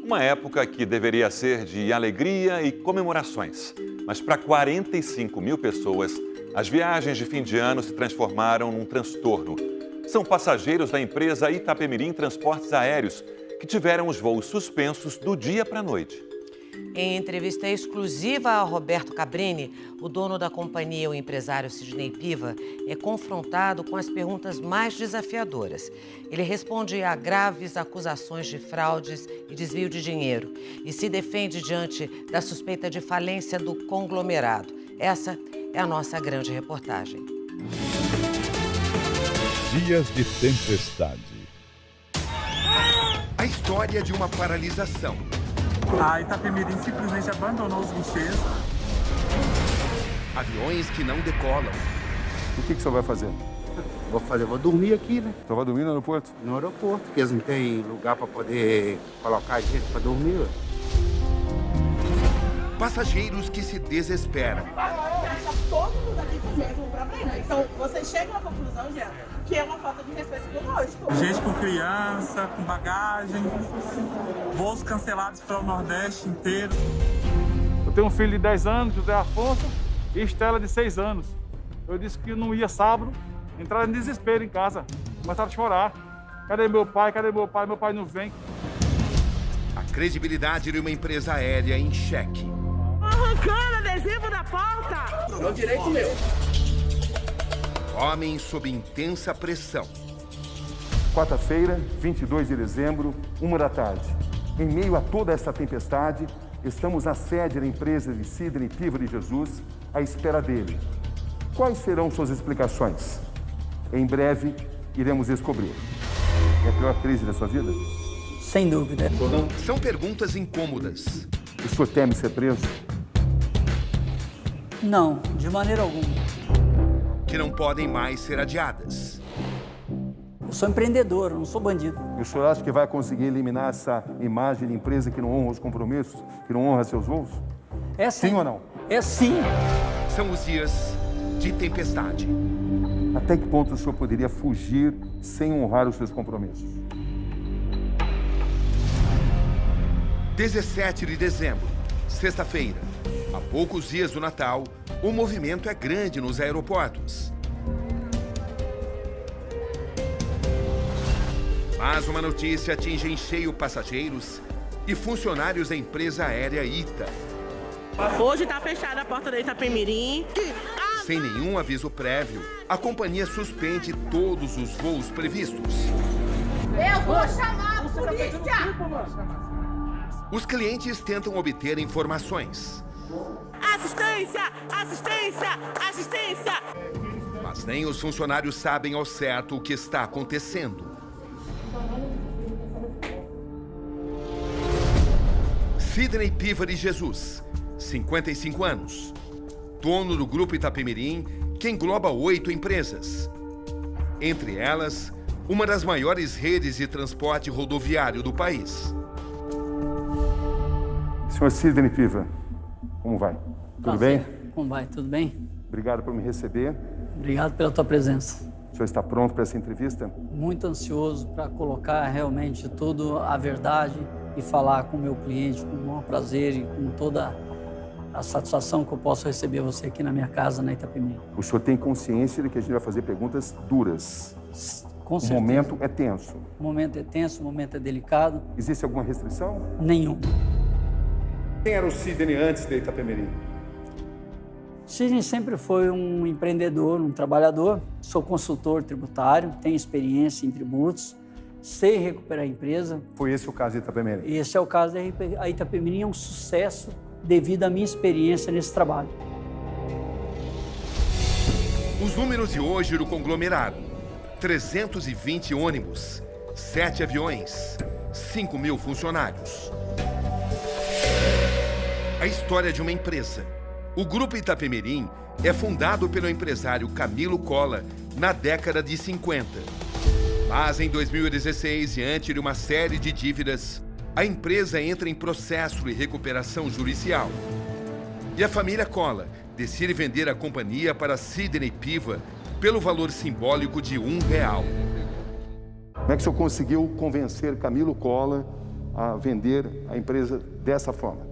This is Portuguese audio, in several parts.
Uma época que deveria ser de alegria e comemorações. Mas para 45 mil pessoas, as viagens de fim de ano se transformaram num transtorno. São passageiros da empresa Itapemirim Transportes Aéreos que tiveram os voos suspensos do dia para a noite. Em entrevista exclusiva a Roberto Cabrini, o dono da companhia, o empresário Sidney Piva, é confrontado com as perguntas mais desafiadoras. Ele responde a graves acusações de fraudes e desvio de dinheiro e se defende diante da suspeita de falência do conglomerado. Essa é a nossa grande reportagem. Dias de tempestade. A história de uma paralisação. A Itapemirim simplesmente abandonou os guichês. Aviões que não decolam. O que o senhor vai fazer? Vou dormir aqui, né? O senhor vai dormir no aeroporto? No aeroporto, porque eles não têm lugar para poder colocar gente para dormir. Passageiros que se desesperam. Todo mundo aqui com o mesmo problema. Então, vocês chegam à conclusão, Jean, que é uma falta de respeito conosco. Gente com criança, com bagagem, voos cancelados para o Nordeste inteiro. Eu tenho um filho de 10 anos, José Afonso, e Estela de 6 anos. Eu disse que não ia sábado, entraram em desespero em casa, começaram a chorar. Cadê meu pai? Cadê meu pai? Meu pai não vem. A credibilidade de uma empresa aérea em xeque. Arrancando adesivo da porta! É o direito meu. Homem sob intensa pressão. Quarta-feira, 22 de dezembro, 1 da tarde. Em meio a toda essa tempestade, estamos na sede da empresa de Sidney Piva de Jesus, à espera dele. Quais serão suas explicações? Em breve, iremos descobrir. É a pior crise da sua vida? Sem dúvida. São perguntas incômodas. O senhor teme ser preso? Não, de maneira alguma. Que não podem mais ser adiadas. Eu sou empreendedor, eu não sou bandido. E o senhor acha que vai conseguir eliminar essa imagem de empresa que não honra os compromissos, que não honra seus voos? É sim. Sim ou não? É sim. São os dias de tempestade. Até que ponto o senhor poderia fugir sem honrar os seus compromissos? 17 de dezembro, sexta-feira. Há poucos dias do Natal, o movimento é grande nos aeroportos. Mas uma notícia atinge em cheio passageiros e funcionários da empresa aérea ITA. Hoje está fechada a porta da Itapemirim. Sem nenhum aviso prévio, a companhia suspende todos os voos previstos. Eu vou chamar a polícia! Os clientes tentam obter informações. Assistência! Assistência! Assistência! Mas nem os funcionários sabem ao certo o que está acontecendo. Sidney Piva de Jesus, 55 anos. Dono do Grupo Itapemirim, que engloba 8 empresas. Entre elas, uma das maiores redes de transporte rodoviário do país. Senhor Sidney Piva, como vai? Tudo bem? Como vai? Tudo bem? Obrigado por me receber. Obrigado pela tua presença. O senhor está pronto para essa entrevista? Muito ansioso para colocar realmente tudo a verdade e falar com o meu cliente com o maior prazer e com toda a satisfação que eu posso receber você aqui na minha casa, na Itapemirim. O senhor tem consciência de que a gente vai fazer perguntas duras? Com certeza. O momento é tenso. O momento é tenso, o momento é delicado. Existe alguma restrição? Nenhum. Quem era o Sidney antes da Itapemirim? Sidney sempre foi um empreendedor, um trabalhador. Sou consultor tributário, tenho experiência em tributos, sei recuperar a empresa. Foi esse o caso da Itapemirim? Esse é o caso da Itapemirim, é um sucesso devido à minha experiência nesse trabalho. Os números de hoje do conglomerado: 320 ônibus, 7 aviões, 5 mil funcionários. A história de uma empresa. O Grupo Itapemirim é fundado pelo empresário Camilo Cola na década de 50. Mas em 2016, diante de uma série de dívidas, a empresa entra em processo de recuperação judicial. E a família Cola decide vender a companhia para Sidney Piva pelo valor simbólico de R$1. Como é que o senhor conseguiu convencer Camilo Cola a vender a empresa dessa forma?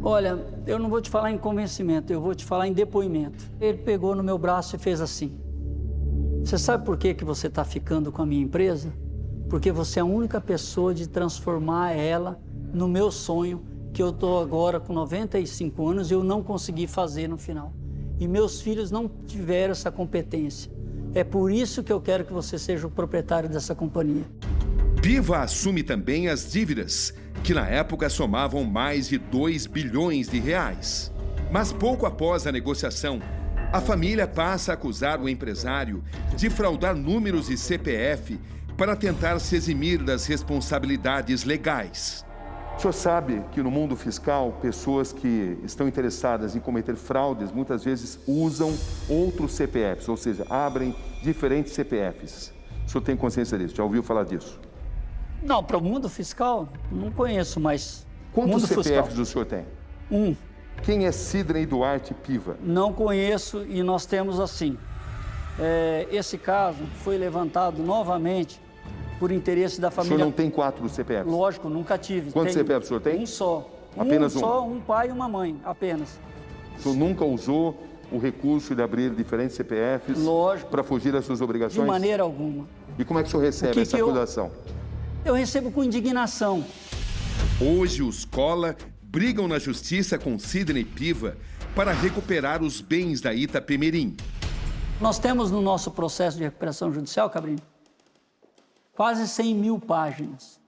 Olha, eu não vou te falar em convencimento, eu vou te falar em depoimento. Ele pegou no meu braço e fez assim. Você sabe por que você está ficando com a minha empresa? Porque você é a única pessoa de transformar ela no meu sonho, que eu estou agora com 95 anos e eu não consegui fazer no final. E meus filhos não tiveram essa competência. É por isso que eu quero que você seja o proprietário dessa companhia. Piva assume também as dívidas, que na época somavam mais de 2 bilhões de reais. Mas pouco após a negociação, a família passa a acusar o empresário de fraudar números e CPF para tentar se eximir das responsabilidades legais. O senhor sabe que no mundo fiscal, pessoas que estão interessadas em cometer fraudes, muitas vezes usam outros CPFs, ou seja, abrem diferentes CPFs. O senhor tem consciência disso? Já ouviu falar disso? Não, para o mundo fiscal, não conheço, mas... Quantos CPFs fiscal? o senhor tem? Um. Quem é Sidney Duarte Piva? Não conheço e nós temos assim. Esse caso foi levantado novamente por interesse da família. O senhor não tem 4 CPFs? Lógico, nunca tive. Quantos CPFs o senhor tem? Um só. Apenas um? Só, um pai e uma mãe, apenas. O senhor nunca usou o recurso de abrir diferentes CPFs? Lógico. Para fugir das suas obrigações? De maneira alguma. E como é que o senhor recebe essa acusação? Eu recebo com indignação. Hoje os Cola brigam na justiça com Sidney Piva para recuperar os bens da Itapemirim. Nós temos no nosso processo de recuperação judicial, Cabrini, quase 100 mil páginas.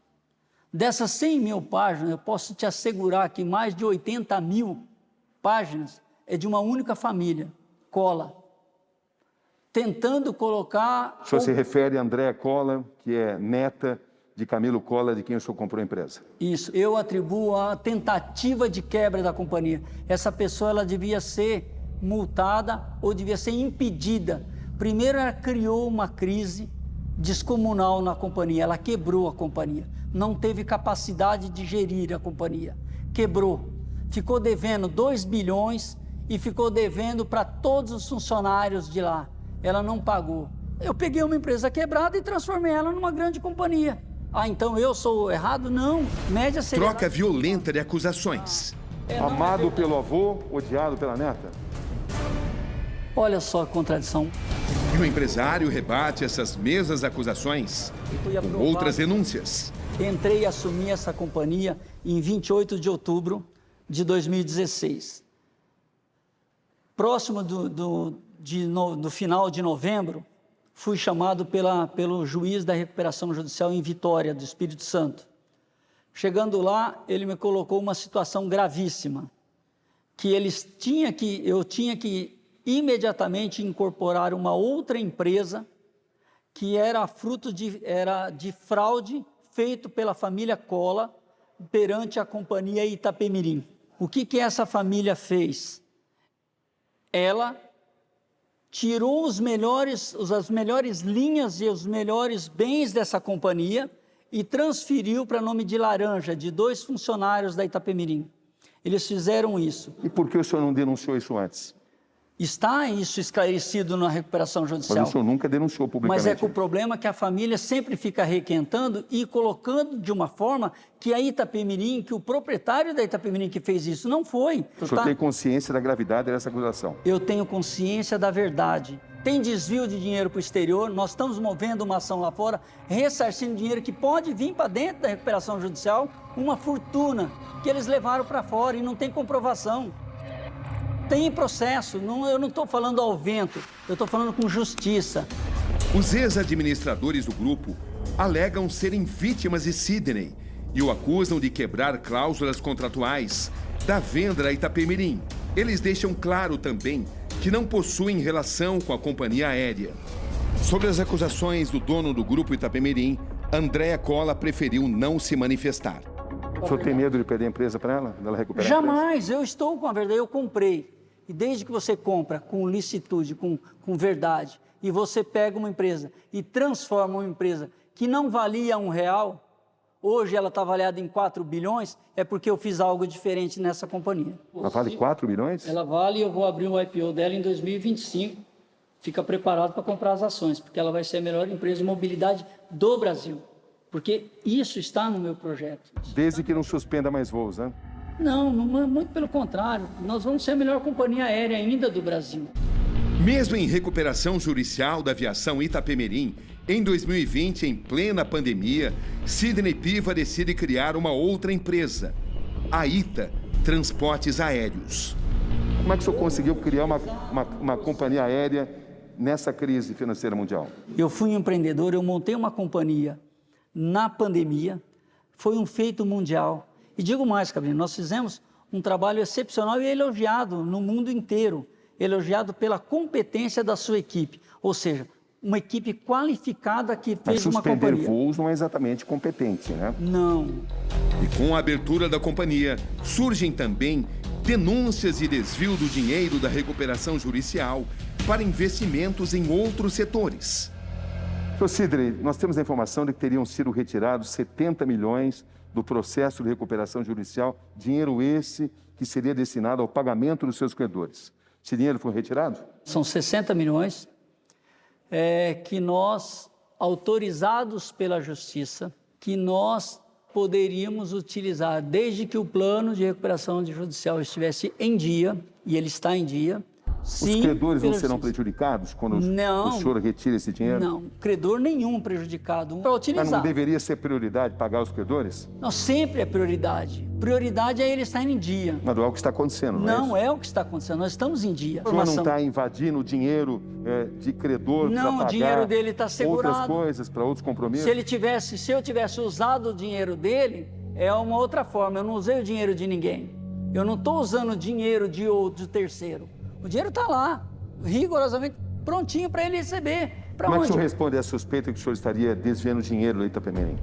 Dessas 100 mil páginas, eu posso te assegurar que mais de 80 mil páginas é de uma única família, Cola, tentando colocar... O senhor se refere a Andréa Cola, que é neta de Camilo Cola, de quem o senhor comprou a empresa? Isso, eu atribuo a tentativa de quebra da companhia. Essa pessoa ela devia ser multada ou devia ser impedida. Primeiro, ela criou uma crise descomunal na companhia, ela quebrou a companhia, não teve capacidade de gerir a companhia, quebrou, ficou devendo 2 bilhões e ficou devendo para todos os funcionários de lá, ela não pagou. Eu peguei uma empresa quebrada e transformei ela numa grande companhia. Ah, então eu sou errado? Não, média seria... Troca violenta de acusações. Amado pelo avô, odiado pela neta? Olha só a contradição. E o empresário rebate essas mesmas acusações com outras denúncias. Entrei e assumi essa companhia em 28 de outubro de 2016. Próximo do final de novembro, fui chamado pelo juiz da recuperação judicial em Vitória, do Espírito Santo. Chegando lá, ele me colocou uma situação gravíssima, que eu tinha que imediatamente incorporar uma outra empresa que era fruto de fraude feito pela família Cola perante a companhia Itapemirim. O que essa família fez? Ela tirou as melhores linhas e os melhores bens dessa companhia e transferiu para nome de Laranja, de 2 funcionários da Itapemirim. Eles fizeram isso. E por que o senhor não denunciou isso antes? Está isso esclarecido na recuperação judicial. Mas o senhor nunca denunciou publicamente. Mas é que o problema é que a família sempre fica requentando e colocando de uma forma que a Itapemirim, que o proprietário da Itapemirim que fez isso, não foi. O senhor tem consciência da gravidade dessa acusação? Eu tenho consciência da verdade. Tem desvio de dinheiro para o exterior, nós estamos movendo uma ação lá fora, ressarcindo dinheiro que pode vir para dentro da recuperação judicial, uma fortuna que eles levaram para fora e não tem comprovação. Tem processo, eu não estou falando ao vento, eu estou falando com justiça. Os ex-administradores do grupo alegam serem vítimas de Sidney e o acusam de quebrar cláusulas contratuais da venda da Itapemirim. Eles deixam claro também que não possuem relação com a companhia aérea. Sobre as acusações do dono do grupo Itapemirim, Andréa Cola preferiu não se manifestar. O senhor tem medo de perder a empresa para ela? Dela recuperar Jamais, eu estou com a verdade, eu comprei. E desde que você compra com licitude, com verdade, e você pega uma empresa e transforma uma empresa que não valia R$1, hoje ela está avaliada em 4 bilhões, é porque eu fiz algo diferente nessa companhia. Ela vale 4 bilhões? Ela vale e eu vou abrir o IPO dela em 2025. Fica preparado para comprar as ações, porque ela vai ser a melhor empresa de mobilidade do Brasil. porque isso está no meu projeto. Desde que não suspenda mais voos, né? Não, muito pelo contrário. Nós vamos ser a melhor companhia aérea ainda do Brasil. Mesmo em recuperação judicial da aviação Itapemirim, em 2020, em plena pandemia, Sidney Piva decide criar uma outra empresa, a ITA Transportes Aéreos. Como é que o senhor conseguiu criar uma companhia aérea nessa crise financeira mundial? Eu fui um empreendedor, eu montei uma companhia na pandemia, foi um feito mundial. E digo mais, Cabrini, nós fizemos um trabalho excepcional e elogiado no mundo inteiro, elogiado pela competência da sua equipe, ou seja, uma equipe qualificada que fez uma companhia. Suspender voos não é exatamente competente, né? Não. E com a abertura da companhia, surgem também denúncias de desvio do dinheiro da recuperação judicial para investimentos em outros setores. Sr. Sidney, nós temos a informação de que teriam sido retirados 70 milhões do processo de recuperação judicial, dinheiro esse que seria destinado ao pagamento dos seus credores. Esse dinheiro foi retirado? São 60 milhões que nós, autorizados pela Justiça, que nós poderíamos utilizar desde que o plano de recuperação judicial estivesse em dia, e ele está em dia. Sim, os credores não serão prejudicados quando o senhor retira esse dinheiro? Não, credor nenhum prejudicado para utilizar. Mas não deveria ser prioridade pagar os credores? Não, sempre é prioridade. Prioridade é ele estar em dia. Mas não é o que está acontecendo, não é isso? Não é o que está acontecendo, nós estamos em dia. O senhor não está invadindo o dinheiro de credor para pagar o dinheiro dele está segurado. Outras coisas, para outros compromissos? Se eu tivesse usado o dinheiro dele, é uma outra forma. Eu não usei o dinheiro de ninguém. Eu não estou usando o dinheiro de outro, de terceiro. O dinheiro está lá, rigorosamente prontinho para ele receber. Como é que o senhor responde à suspeita que o senhor estaria desviando dinheiro do Itapemirim?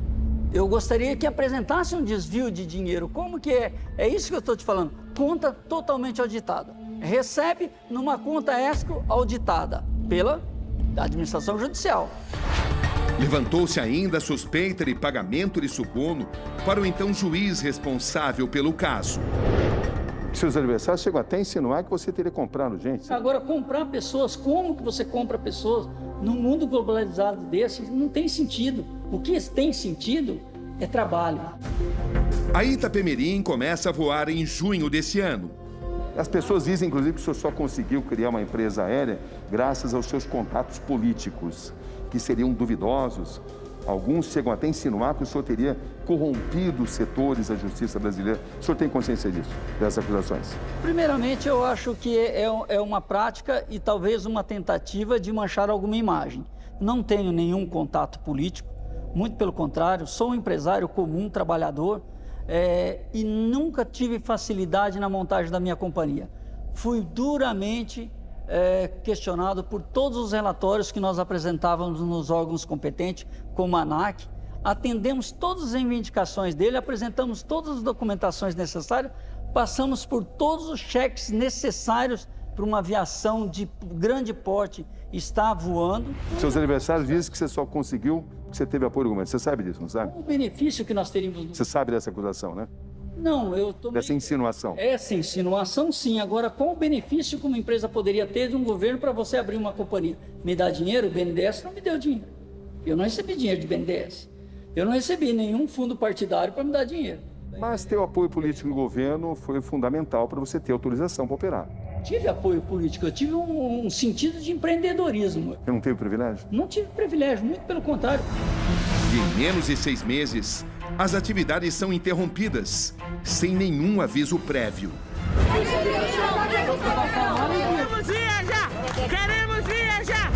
Eu gostaria que apresentasse um desvio de dinheiro. Como que é? É isso que eu estou te falando. Conta totalmente auditada. Recebe numa conta escro auditada pela administração judicial. Levantou-se ainda a suspeita de pagamento de suborno para o então juiz responsável pelo caso. Seus adversários chegam até a insinuar que você teria comprado gente. Agora, comprar pessoas, como que você compra pessoas num mundo globalizado desse? Não tem sentido. O que tem sentido é trabalho. A Itapemirim começa a voar em junho desse ano. As pessoas dizem, inclusive, que o senhor só conseguiu criar uma empresa aérea graças aos seus contatos políticos, que seriam duvidosos. Alguns chegam até a insinuar que o senhor teria corrompido os setores da justiça brasileira. O senhor tem consciência disso, dessas acusações? Primeiramente, eu acho que é uma prática e talvez uma tentativa de manchar alguma imagem. Não tenho nenhum contato político, muito pelo contrário, sou um empresário comum, trabalhador, e nunca tive facilidade na montagem da minha companhia. Fui duramente questionado por todos os relatórios que nós apresentávamos nos órgãos competentes, como a ANAC. Atendemos todas as reivindicações dele, apresentamos todas as documentações necessárias, passamos por todos os cheques necessários para uma aviação de grande porte estar voando. Seus adversários dizem que você só conseguiu porque você teve apoio do governo. Você sabe disso, não sabe? O benefício que nós teríamos... Você sabe dessa acusação, né? Não, eu tomei... Dessa insinuação. Essa insinuação, sim. Agora, qual o benefício que uma empresa poderia ter de um governo para você abrir uma companhia? Me dá dinheiro? O BNDES não me deu dinheiro. Eu não recebi dinheiro de BNDES. Eu não recebi nenhum fundo partidário para me dar dinheiro. Mas ter o apoio político do governo foi fundamental para você ter autorização para operar. Tive apoio político, eu tive um sentido de empreendedorismo. Você não teve privilégio? Não tive privilégio, muito pelo contrário. E em menos de 6 meses, as atividades são interrompidas, sem nenhum aviso prévio. Queremos viajar! Queremos viajar!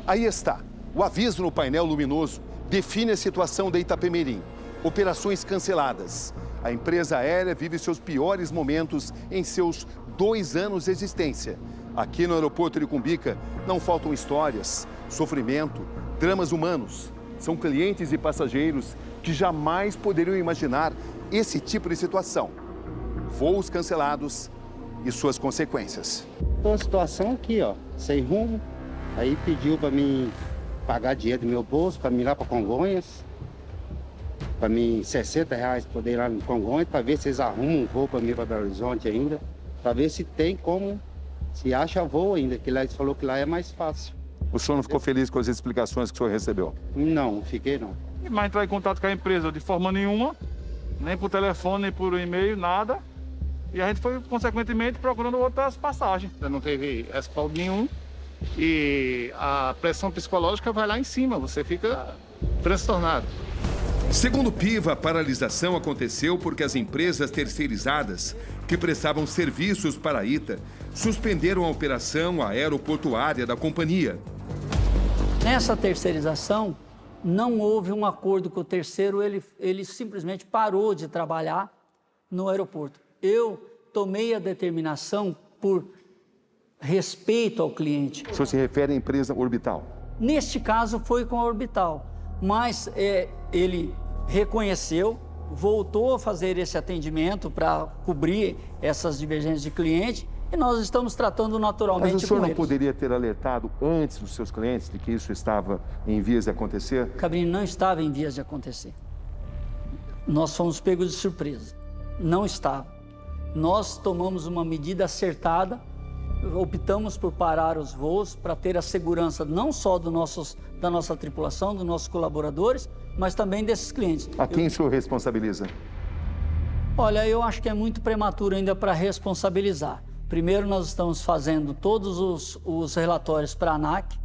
Aí está. O aviso no painel luminoso define a situação da Itapemirim. Operações canceladas. A empresa aérea vive seus piores momentos em seus 2 anos de existência. Aqui no aeroporto de Cumbica não faltam histórias, sofrimento, dramas humanos. São clientes e passageiros que jamais poderiam imaginar esse tipo de situação. Voos cancelados e suas consequências. Tô a situação aqui, ó, sem rumo. Aí pediu para mim pagar dinheiro do meu bolso, para mim ir lá para Congonhas. Para mim, R$60 poder ir lá no Congonhas, para ver se eles arrumam um voo para mim para Belo Horizonte ainda. Para ver se tem como, se acha voo ainda, que lá eles falou que lá é mais fácil. O senhor não ficou feliz com as explicações que o senhor recebeu? Não, fiquei não. mais entrar em contato com a empresa de forma nenhuma, nem por telefone, nem por e-mail, nada. E a gente foi, consequentemente, procurando outras passagens. Não teve respaldo nenhum e a pressão psicológica vai lá em cima, você fica transtornado. Segundo o Piva, a paralisação aconteceu porque as empresas terceirizadas que prestavam serviços para a ITA suspenderam a operação aeroportuária da companhia. Nessa terceirização, não houve um acordo com o terceiro, ele simplesmente parou de trabalhar no aeroporto. Eu tomei a determinação por respeito ao cliente. O senhor se refere à empresa Orbital? Neste caso foi com a Orbital, mas ele reconheceu, voltou a fazer esse atendimento para cobrir essas divergências de cliente e nós estamos tratando naturalmente com eles. Mas o senhor não poderia ter alertado antes os seus clientes de que isso estava em vias de acontecer? Cabrini, não estava em vias de acontecer. Nós fomos pegos de surpresa. Não estava. Nós tomamos uma medida acertada, optamos por parar os voos para ter a segurança não só da nossa tripulação, dos nossos colaboradores, mas também desses clientes. A quem o senhor responsabiliza? Olha, eu acho que é muito prematuro ainda para responsabilizar. Primeiro, nós estamos fazendo todos os relatórios para a ANAC,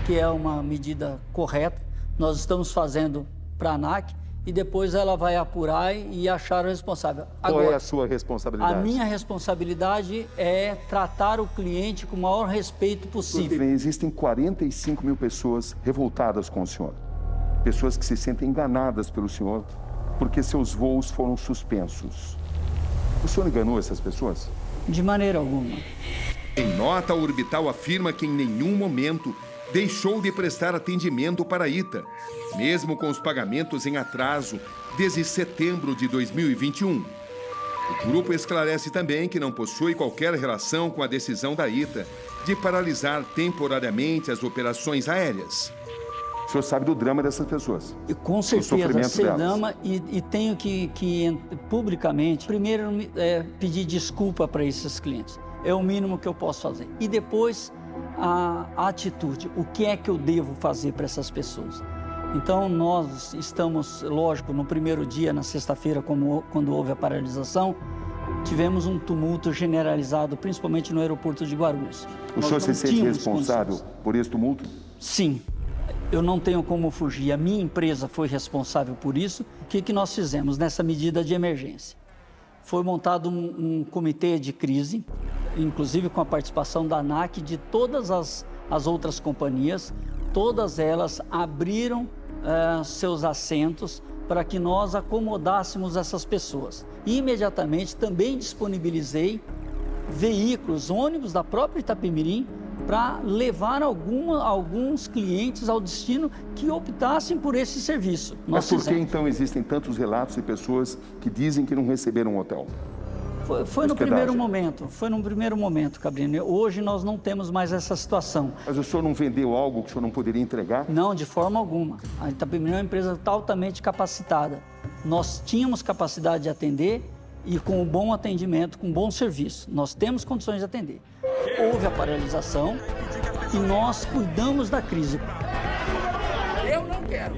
que é uma medida correta. Nós estamos fazendo para a ANAC e depois ela vai apurar e achar o responsável. Qual é a sua responsabilidade? A minha responsabilidade é tratar o cliente com o maior respeito possível. Existem 45 mil pessoas revoltadas com o senhor. Pessoas que se sentem enganadas pelo senhor porque seus voos foram suspensos. O senhor enganou essas pessoas? De maneira alguma. Em nota, a Orbital afirma que em nenhum momento deixou de prestar atendimento para a ITA, mesmo com os pagamentos em atraso desde setembro de 2021. O grupo esclarece também que não possui qualquer relação com a decisão da ITA de paralisar temporariamente as operações aéreas. O senhor sabe do drama dessas pessoas? E com certeza, sei drama e tenho que publicamente, primeiro, pedir desculpa para esses clientes. É o mínimo que eu posso fazer. E depois, a atitude. O que é que eu devo fazer para essas pessoas? Então, nós estamos, lógico, no primeiro dia, na sexta-feira, quando houve a paralisação, tivemos um tumulto generalizado, principalmente no aeroporto de Guarulhos. O senhor se sente responsável por esse tumulto? Sim. Eu não tenho como fugir. A minha empresa foi responsável por isso. O que nós fizemos nessa medida de emergência? Foi montado um comitê de crise, inclusive com a participação da ANAC, de todas as outras companhias. Todas elas abriram seus assentos para que nós acomodássemos essas pessoas. E imediatamente também disponibilizei veículos, ônibus da própria Itapemirim, para levar alguns clientes ao destino que optassem por esse serviço. Mas por que então existem tantos relatos de pessoas que dizem que não receberam um hotel? Foi no primeiro momento, Cabrini. Hoje nós não temos mais essa situação. Mas o senhor não vendeu algo que o senhor não poderia entregar? Não, de forma alguma. A Itapemirim é uma empresa altamente capacitada. Nós tínhamos capacidade de atender e com um bom atendimento, com um bom serviço. Nós temos condições de atender. Houve a paralisação e nós cuidamos da crise. Eu não quero.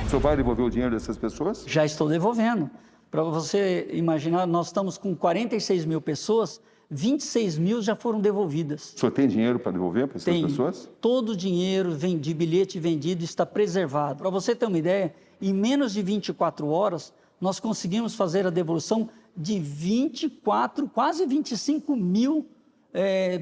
O senhor vai devolver o dinheiro dessas pessoas? Já estou devolvendo. Para você imaginar, nós estamos com 46 mil pessoas, 26 mil já foram devolvidas. O senhor tem dinheiro para devolver para essas pessoas? Todo o dinheiro de bilhete vendido está preservado. Para você ter uma ideia, em menos de 24 horas, nós conseguimos fazer a devolução de 24, quase 25 mil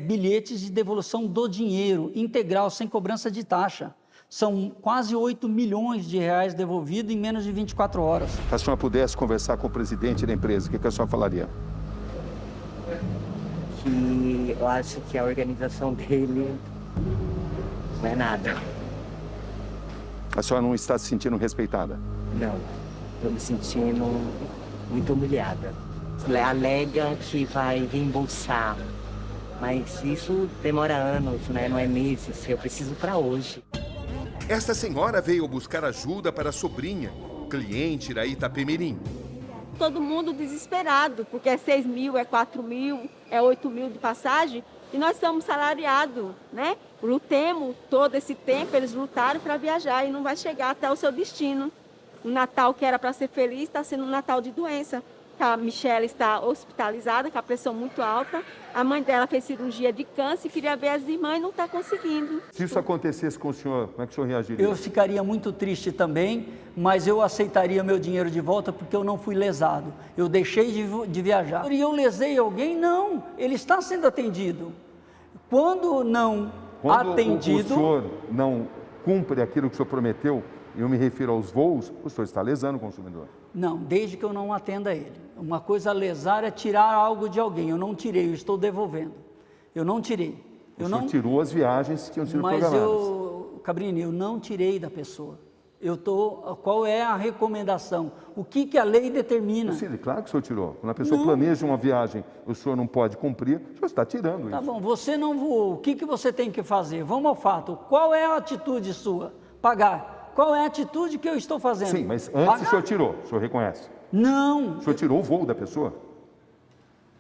bilhetes de devolução do dinheiro integral, sem cobrança de taxa. São quase 8 milhões de reais devolvidos em menos de 24 horas. Se a senhora pudesse conversar com o presidente da empresa, o que a senhora falaria? Que eu acho que a organização dele não é nada. A senhora não está se sentindo respeitada? Não, estou me sentindo muito humilhada. Alega que vai reembolsar, mas isso demora anos, né? Não é meses, eu preciso para hoje. Esta senhora veio buscar ajuda para a sobrinha, cliente da Itapemirim. Todo mundo desesperado, porque é 6 mil, é 4 mil, é 8 mil de passagem, e nós somos salariados, né? lutemos todo esse tempo, eles lutaram para viajar e não vai chegar até o seu destino. O Natal que era para ser feliz está sendo um Natal de doença. A Michelle está hospitalizada, com a pressão muito alta. A mãe dela fez cirurgia de câncer, queria ver as irmãs e não está conseguindo. Se isso acontecesse com o senhor, como é que o senhor reagiria? Eu ficaria muito triste também, mas eu aceitaria meu dinheiro de volta porque eu não fui lesado. Eu deixei de viajar. E eu lesei alguém? Não, ele está sendo atendido. Quando não atendido... o senhor não cumpre aquilo que o senhor prometeu, eu me refiro aos voos, o senhor está lesando o consumidor. Não, desde que eu não atenda ele. Uma coisa a lesar é tirar algo de alguém. Eu não tirei, eu estou devolvendo. Eu não tirei. O senhor tirou as viagens que tinham sido programadas. Mas Cabrini, eu não tirei da pessoa. Qual é a recomendação? O que a lei determina? Sim, claro que o senhor tirou. Quando a pessoa planeja uma viagem, o senhor não pode cumprir, o senhor está tirando isso. Tá bom, você não voou. O que você tem que fazer? Vamos ao fato. Qual é a atitude sua? Pagar. Qual é a atitude que eu estou fazendo? Sim, mas antes o senhor tirou, o senhor reconhece? Não. O senhor tirou o voo da pessoa?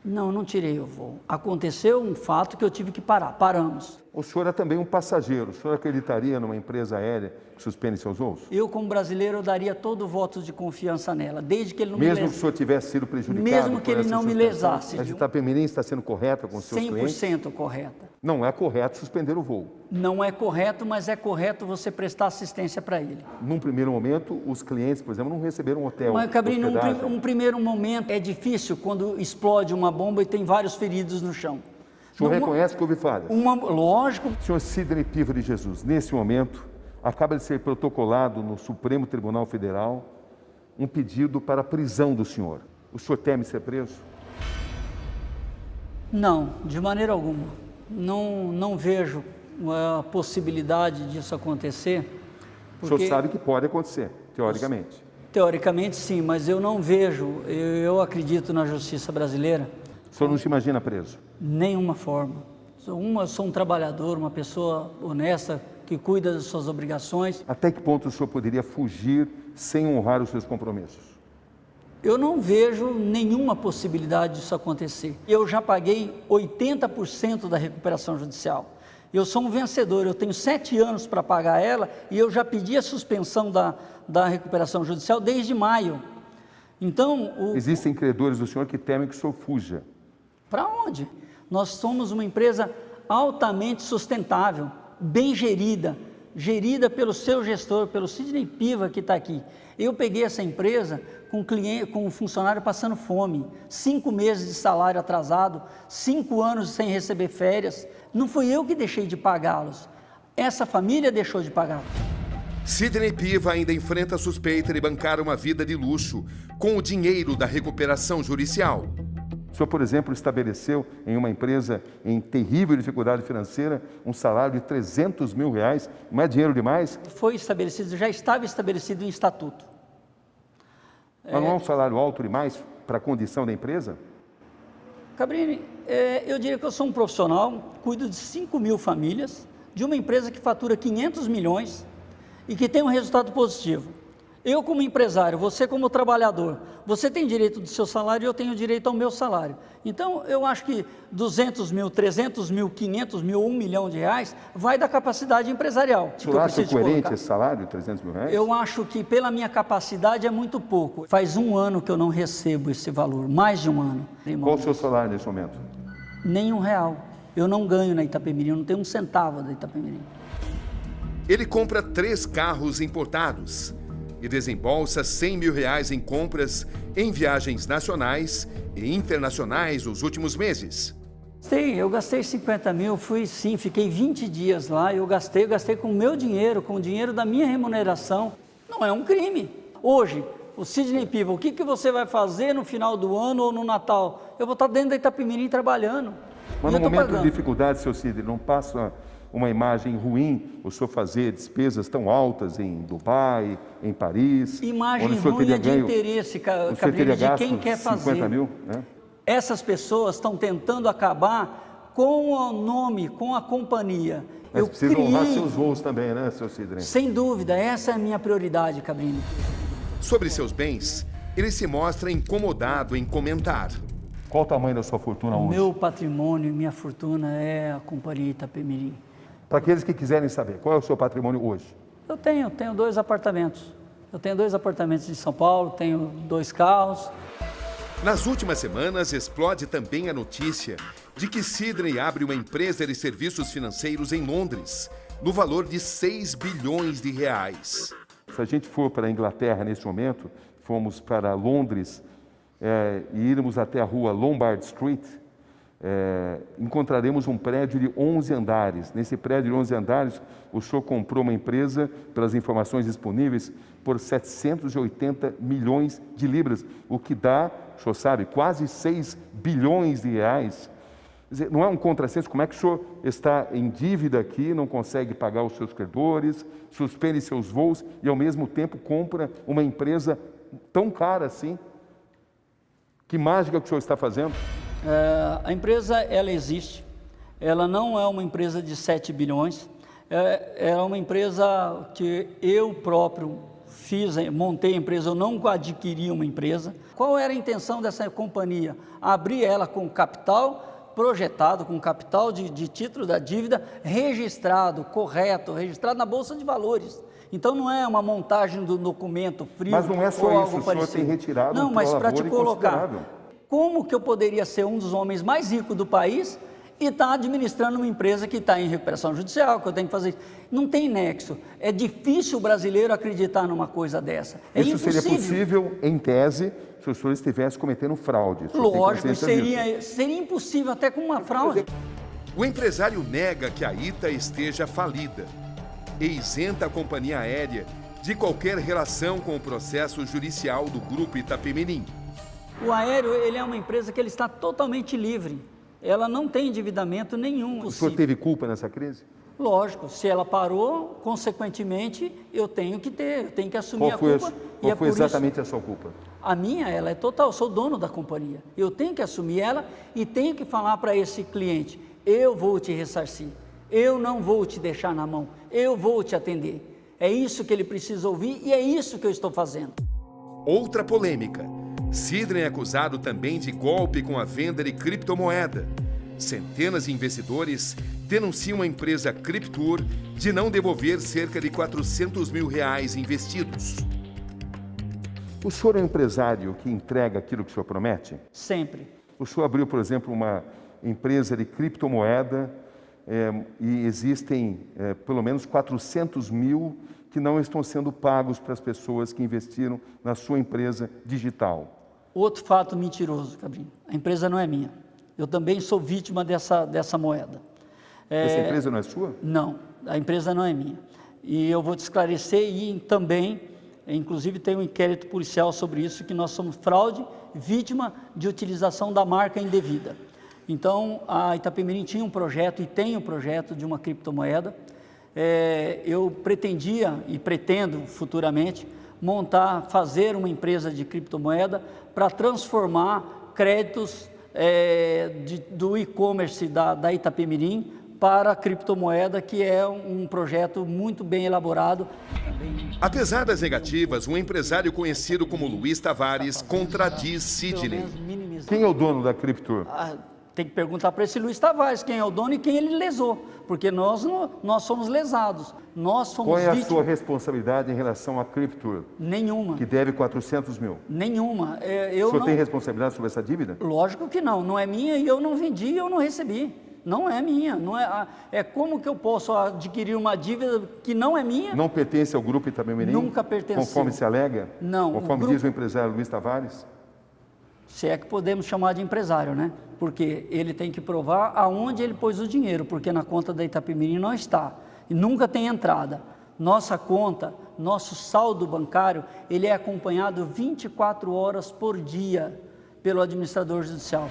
Não, não tirei o voo. Aconteceu um fato que eu tive que parar. Paramos. O senhor é também um passageiro. O senhor acreditaria numa empresa aérea que suspende seus voos? Eu, como brasileiro, eu daria todo o voto de confiança nela, desde que ele não me lesasse. Mesmo que o senhor tivesse sido prejudicado? Mesmo que ele não me lesasse. A Itapemirim está sendo correta com os seus clientes? 100% correta. Não é correto suspender o voo? Não é correto, mas é correto você prestar assistência para ele. Num primeiro momento, os clientes, por exemplo, não receberam um hotel. Mas, Cabrini, num primeiro momento é difícil quando explode uma bomba e tem vários feridos no chão. O senhor reconhece que houve falhas? Lógico. Senhor Sidney Piva de Jesus, nesse momento, acaba de ser protocolado no Supremo Tribunal Federal um pedido para a prisão do senhor. O senhor teme ser preso? Não, de maneira alguma. Não vejo a possibilidade disso acontecer. O senhor sabe que pode acontecer, teoricamente. Teoricamente, sim, mas eu não vejo, eu acredito na justiça brasileira. O senhor não se imagina preso? Nenhuma forma. Sou um trabalhador, uma pessoa honesta, que cuida das suas obrigações. Até que ponto o senhor poderia fugir sem honrar os seus compromissos? Eu não vejo nenhuma possibilidade disso acontecer. Eu já paguei 80% da recuperação judicial. Eu sou um vencedor, eu tenho 7 anos para pagar ela e eu já pedi a suspensão da recuperação judicial desde maio. Então... Existem credores do senhor que temem que o senhor fuja. Para onde? Nós somos uma empresa altamente sustentável, bem gerida pelo seu gestor, pelo Sidney Piva que está aqui. Eu peguei essa empresa com um funcionário passando fome, 5 meses de salário atrasado, 5 anos sem receber férias. Não fui eu que deixei de pagá-los, essa família deixou de pagá-los. Sidney Piva ainda enfrenta a suspeita de bancar uma vida de luxo com o dinheiro da recuperação judicial. O senhor, por exemplo, estabeleceu em uma empresa em terrível dificuldade financeira um salário de R$300 mil, não é dinheiro demais? Foi estabelecido, já estava estabelecido em estatuto. Mas não é um salário alto demais para a condição da empresa? Cabrini, eu diria que eu sou um profissional, cuido de 5 mil famílias, de uma empresa que fatura 500 milhões e que tem um resultado positivo. Eu como empresário, você como trabalhador, você tem direito do seu salário e eu tenho direito ao meu salário. Então, eu acho que 200 mil, 300 mil, 500 mil, R$1 milhão vai da capacidade empresarial. O senhor acha coerente esse salário, 300 mil? Eu acho que pela minha capacidade é muito pouco. Faz 1 ano que eu não recebo esse valor, mais de 1 ano. Qual o seu salário nesse momento? Nem R$1. Eu não ganho na Itapemirim, eu não tenho 1 centavo da Itapemirim. Ele compra 3 carros importados e desembolsa R$100 mil em compras em viagens nacionais e internacionais nos últimos meses. Eu gastei 50 mil, fiquei 20 dias lá, eu gastei com o meu dinheiro, com o dinheiro da minha remuneração. Não é um crime. Hoje, o Sidney Piva, o que você vai fazer no final do ano ou no Natal? Eu vou estar dentro da Itapemirim trabalhando. Mas no momento de dificuldade, seu Sidney, não passa uma imagem ruim o senhor fazer despesas tão altas em Dubai, em Paris? Imagem ruim é de interesse, Cabrini, de quem quer fazer. 50 mil, né? Essas pessoas estão tentando acabar com o nome, com a companhia. Mas precisa honrar seus voos também, né, seu Sidney? Sem dúvida, essa é a minha prioridade, Cabrini. Sobre seus bens, ele se mostra incomodado em comentar. Qual o tamanho da sua fortuna hoje? Meu patrimônio, minha fortuna é a companhia Itapemirim. Para aqueles que quiserem saber, qual é o seu patrimônio hoje? Eu tenho 2 apartamentos. Eu tenho 2 apartamentos em São Paulo, tenho 2 carros. Nas últimas semanas, explode também a notícia de que Sidney abre uma empresa de serviços financeiros em Londres, no valor de 6 bilhões de reais. Se a gente for para a Inglaterra nesse momento, fomos para Londres e irmos até a rua Lombard Street, encontraremos um prédio de 11 andares. Nesse prédio de 11 andares, o senhor comprou uma empresa, pelas informações disponíveis, por 780 milhões de libras, o que dá, o senhor sabe, quase 6 bilhões de reais. Quer dizer, não é um contrassenso? Como é que o senhor está em dívida aqui, não consegue pagar os seus credores, suspende seus voos e, ao mesmo tempo, compra uma empresa tão cara assim? Que mágica que o senhor está fazendo? A empresa, ela existe. Ela não é uma empresa de 7 bilhões. É uma empresa que eu próprio montei a empresa, eu não adquiri uma empresa. Qual era a intenção dessa companhia? Abrir ela com capital projetado, com capital de título da dívida registrado, correto, registrado na Bolsa de Valores. Então não é uma montagem do documento frio. Mas não é só ou isso, algo o senhor tem retirado não, mas para te colocar, como que eu poderia ser um dos homens mais ricos do país e estar administrando uma empresa que está em recuperação judicial, que eu tenho que fazer isso? Não tem nexo. É difícil o brasileiro acreditar numa coisa dessa. Isso impossível. Seria possível, em tese, se o senhor estivesse cometendo fraude. Lógico, seria impossível até com uma fraude. O empresário nega que a ITA esteja falida e isenta a companhia aérea de qualquer relação com o processo judicial do Grupo Itapemirim. O aéreo, ele é uma empresa que ele está totalmente livre. Ela não tem endividamento nenhum. O senhor teve culpa nessa crise? Lógico, se ela parou, consequentemente, eu tenho que assumir a culpa. Qual foi exatamente a sua culpa? A minha, ela é total, eu sou dono da companhia. Eu tenho que assumir ela e tenho que falar para esse cliente, eu vou te ressarcir, eu não vou te deixar na mão, eu vou te atender. É isso que ele precisa ouvir e é isso que eu estou fazendo. Outra polêmica. Sidney é acusado também de golpe com a venda de criptomoeda. Centenas de investidores denunciam a empresa Cryptour de não devolver cerca de 400 mil reais investidos. O senhor é um empresário que entrega aquilo que o senhor promete? Sempre. O senhor abriu, por exemplo, uma empresa de criptomoeda e existem pelo menos 400 mil que não estão sendo pagos para as pessoas que investiram na sua empresa digital. Outro fato mentiroso, Cabrinho. A empresa não é minha. Eu também sou vítima dessa moeda. Essa empresa não é sua? Não, a empresa não é minha. E eu vou te esclarecer e também, inclusive tem um inquérito policial sobre isso, que nós somos fraude, vítima de utilização da marca indevida. Então, a Itapemirim tinha um projeto e tem um projeto de uma criptomoeda. Eu pretendia e pretendo futuramente fazer uma empresa de criptomoeda para transformar créditos do e-commerce da Itapemirim para a criptomoeda, que é um projeto muito bem elaborado. Apesar das negativas, um empresário conhecido como Luiz Tavares contradiz Sidney. Quem é o dono da Cryptour? Tem que perguntar para esse Luiz Tavares quem é o dono e quem ele lesou, porque nós somos lesados, nós fomos vítimas. Qual é a sua responsabilidade em relação à Cryptour? Nenhuma. Que deve 400 mil? Nenhuma. O senhor tem responsabilidade sobre essa dívida? Lógico que não, não é minha e eu não vendi e eu não recebi. Não é minha, não é como que eu posso adquirir uma dívida que não é minha? Não pertence ao Grupo Itapemirim? Nunca pertenceu. Conforme se alega? Não. Conforme diz o empresário Luiz Tavares? Se é que podemos chamar de empresário, né? Porque ele tem que provar aonde ele pôs o dinheiro, porque na conta da Itapemirim não está. E nunca tem entrada. Nossa conta, nosso saldo bancário, ele é acompanhado 24 horas por dia pelo administrador judicial.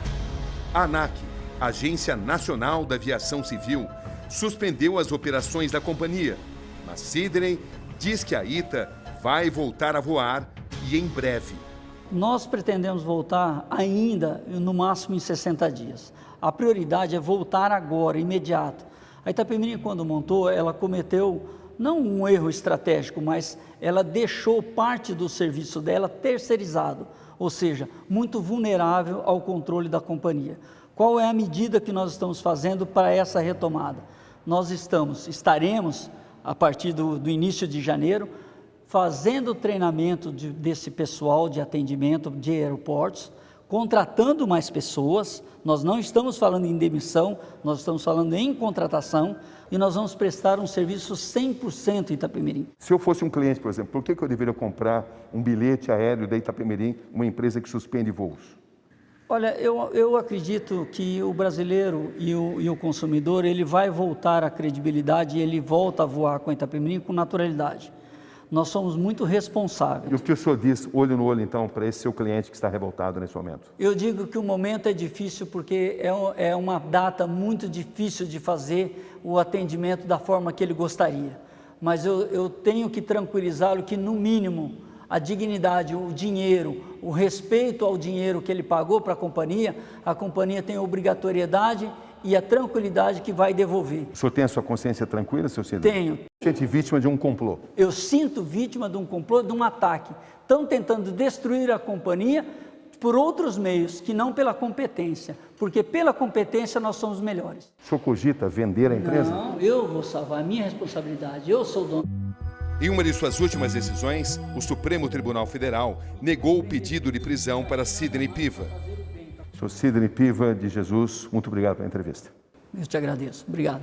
A ANAC, Agência Nacional da Aviação Civil, suspendeu as operações da companhia, mas Sidney diz que a ITA vai voltar a voar e em breve. Nós pretendemos voltar ainda, no máximo em 60 dias. A prioridade é voltar agora, imediato. A Itapemirim, quando montou, ela cometeu, não um erro estratégico, mas ela deixou parte do serviço dela terceirizado, ou seja, muito vulnerável ao controle da companhia. Qual é a medida que nós estamos fazendo para essa retomada? nós estaremos, a partir do início de janeiro, fazendo o treinamento desse pessoal de atendimento de aeroportos, contratando mais pessoas. Nós não estamos falando em demissão, nós estamos falando em contratação, e nós vamos prestar um serviço 100% Itapemirim. Se eu fosse um cliente, por exemplo, por que eu deveria comprar um bilhete aéreo da Itapemirim, uma empresa que suspende voos? Olha, eu acredito que o brasileiro e o consumidor, ele vai voltar à credibilidade e ele volta a voar com a Itapemirim com naturalidade. Nós somos muito responsáveis. E o que o senhor diz, olho no olho, então, para esse seu cliente que está revoltado nesse momento? Eu digo que o momento é difícil porque é uma data muito difícil de fazer o atendimento da forma que ele gostaria. Mas eu tenho que tranquilizá-lo que, no mínimo, a dignidade, o dinheiro, o respeito ao dinheiro que ele pagou para a companhia tem a obrigatoriedade e a tranquilidade que vai devolver. O senhor tem a sua consciência tranquila, seu Sidney? Tenho. Sente vítima de um complô? Eu sinto vítima de um complô, de um ataque. Estão tentando destruir a companhia por outros meios, que não pela competência, porque pela competência nós somos melhores. O senhor cogita vender a empresa? Não, eu vou salvar, a minha responsabilidade, eu sou o dono. Em uma de suas últimas decisões, o Supremo Tribunal Federal negou o pedido de prisão para Sidney Piva. Sr. Sidney Piva de Jesus, muito obrigado pela entrevista. Eu te agradeço. Obrigado.